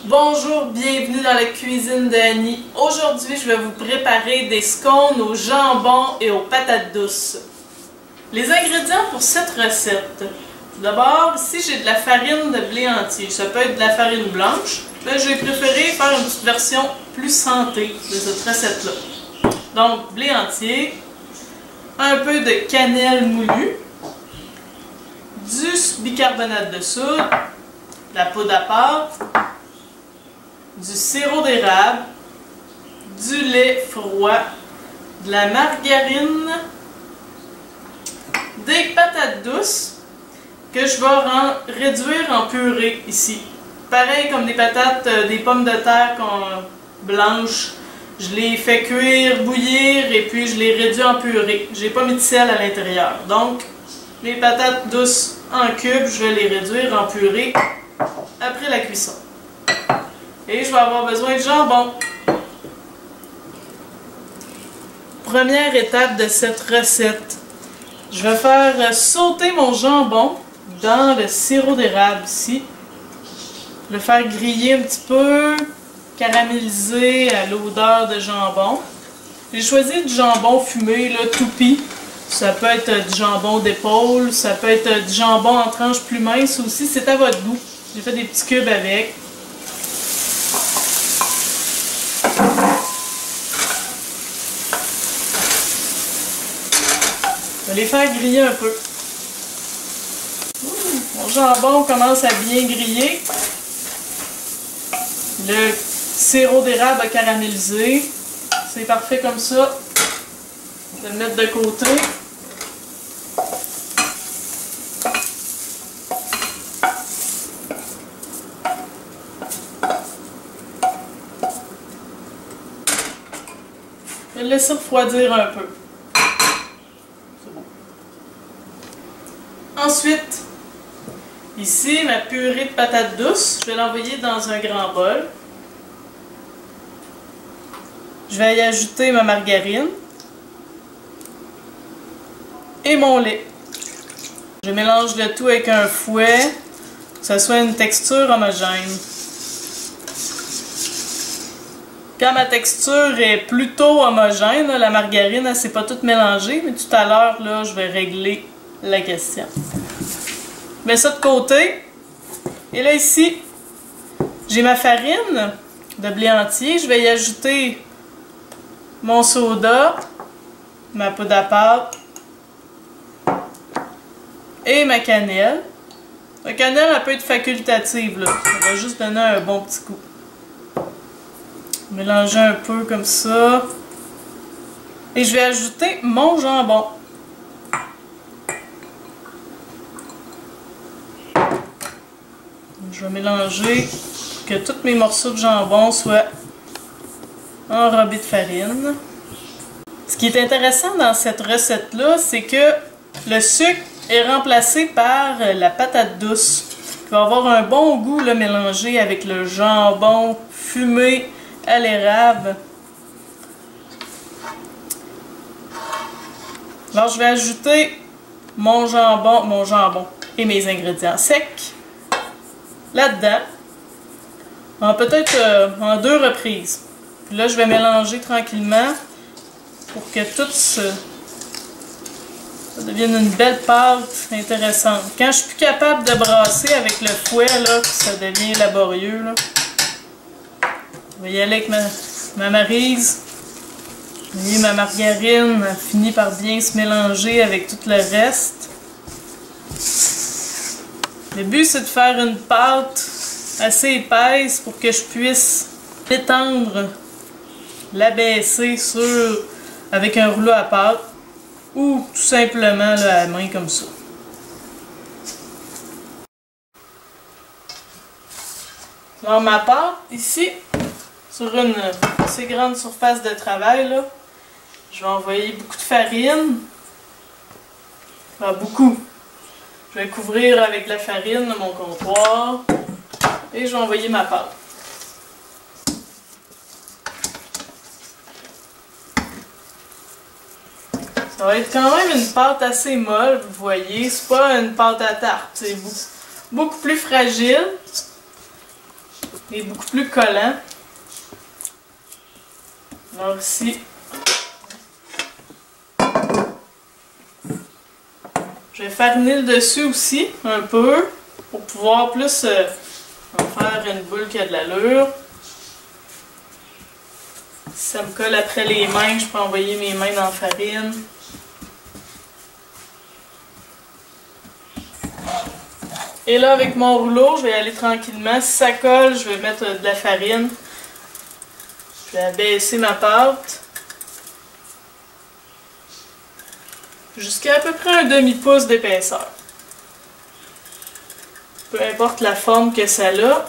Bonjour, bienvenue dans la cuisine d'Annie. Aujourd'hui, je vais vous préparer des scones au jambon et aux patates douces. Les ingrédients pour cette recette. Tout d'abord, ici j'ai de la farine de blé entier. Ça peut être de la farine blanche, mais j'ai préféré faire une petite version plus santé de cette recette-là. Donc, blé entier, un peu de cannelle moulue, du bicarbonate de soude, de la poudre à pâte, du sirop d'érable, du lait froid, de la margarine, des patates douces que je vais réduire en purée ici. Pareil comme des patates, des pommes de terre blanches. Je les fais cuire, bouillir et puis je les réduis en purée. J'ai pas mis de sel à l'intérieur. Donc, les patates douces en cubes, je vais les réduire en purée après la cuisson. Et je vais avoir besoin de jambon. Première étape de cette recette. Je vais faire sauter mon jambon dans le sirop d'érable ici. Le faire griller un petit peu, caraméliser à l'odeur de jambon. J'ai choisi du jambon fumé, là, toupie. Ça peut être du jambon d'épaule, ça peut être du jambon en tranches plus minces aussi, c'est à votre goût. J'ai fait des petits cubes avec. Je vais les faire griller un peu. Mon jambon commence à bien griller. Le sirop d'érable a caramélisé. C'est parfait comme ça. Je vais le mettre de côté. Je vais le laisser refroidir un peu. Ensuite, ici, ma purée de patates douces, je vais l'envoyer dans un grand bol. Je vais y ajouter ma margarine et mon lait. Je mélange le tout avec un fouet, que ce soit une texture homogène. Quand ma texture est plutôt homogène, là, la margarine, elle ne s'est pas toute mélangée, mais tout à l'heure, là, je vais régler la question. Je mets ça de côté. Et là, ici, j'ai ma farine de blé entier. Je vais y ajouter mon soda, ma poudre à pâte et ma cannelle. La cannelle, elle peut être facultative, là. Ça va juste donner un bon petit goût. Mélanger un peu comme ça. Et je vais ajouter mon jambon. Je vais mélanger pour que tous mes morceaux de jambon soient enrobés de farine. Ce qui est intéressant dans cette recette-là, c'est que le sucre est remplacé par la patate douce, qui va avoir un bon goût là, mélangé avec le jambon fumé à l'érable. Alors je vais ajouter mon jambon et mes ingrédients secs là-dedans, peut-être en 2 reprises. Puis là, je vais mélanger tranquillement pour que tout ça devienne une belle pâte intéressante. Quand je suis plus capable de brasser avec le fouet, là, ça devient laborieux, là. Je vais y aller avec ma maryse. Vous voyez, ma margarine finit par bien se mélanger avec tout le reste. Le but, c'est de faire une pâte assez épaisse pour que je puisse l'étendre, l'abaisser avec un rouleau à pâte ou tout simplement là, à la main comme ça. Alors ma pâte, ici, sur une assez grande surface de travail, là, je vais envoyer beaucoup de farine. Enfin, beaucoup. Je vais couvrir avec la farine mon comptoir et je vais envoyer ma pâte. Ça va être quand même une pâte assez molle, vous voyez. C'est pas une pâte à tarte, c'est beaucoup plus fragile. Il est beaucoup plus collant. Alors ici, je vais fariner le dessus aussi, un peu, pour pouvoir plus en faire une boule qui a de l'allure. Si ça me colle après les mains, je peux envoyer mes mains dans la farine. Et là, avec mon rouleau, je vais aller tranquillement. Si ça colle, je vais mettre de la farine. Je vais abaisser ma pâte. Jusqu'à à peu près un demi-pouce d'épaisseur. Peu importe la forme que ça a.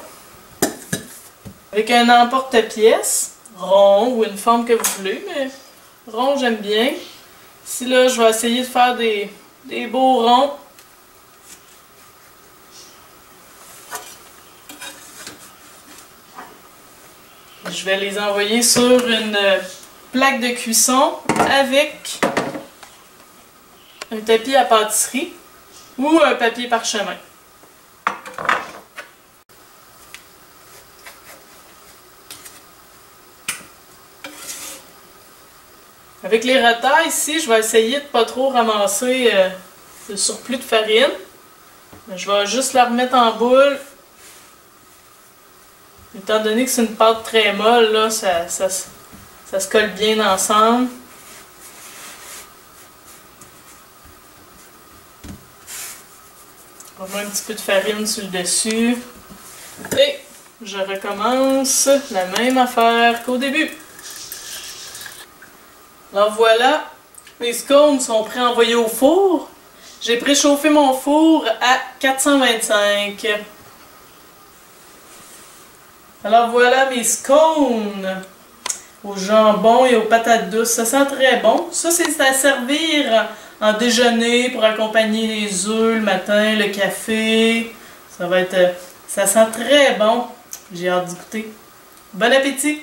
Avec un emporte-pièce, rond ou une forme que vous voulez, mais rond j'aime bien. Ici là, je vais essayer de faire des beaux ronds. Je vais les envoyer sur une plaque de cuisson avec un tapis à pâtisserie ou un papier parchemin. Avec les retailles ici, je vais essayer de ne pas trop ramasser le surplus de farine. Je vais juste la remettre en boule. Étant donné que c'est une pâte très molle, là, ça se colle bien ensemble. On va mettre un petit peu de farine sur le dessus. Et je recommence la même affaire qu'au début. Alors voilà, mes scones sont prêts à envoyer au four. J'ai préchauffé mon four à 425. Alors voilà mes scones au jambon et aux patates douces. Ça sent très bon. Ça, c'est à servir en déjeuner pour accompagner les œufs le matin, le café. Ça sent très bon. J'ai hâte d'y goûter. Bon appétit!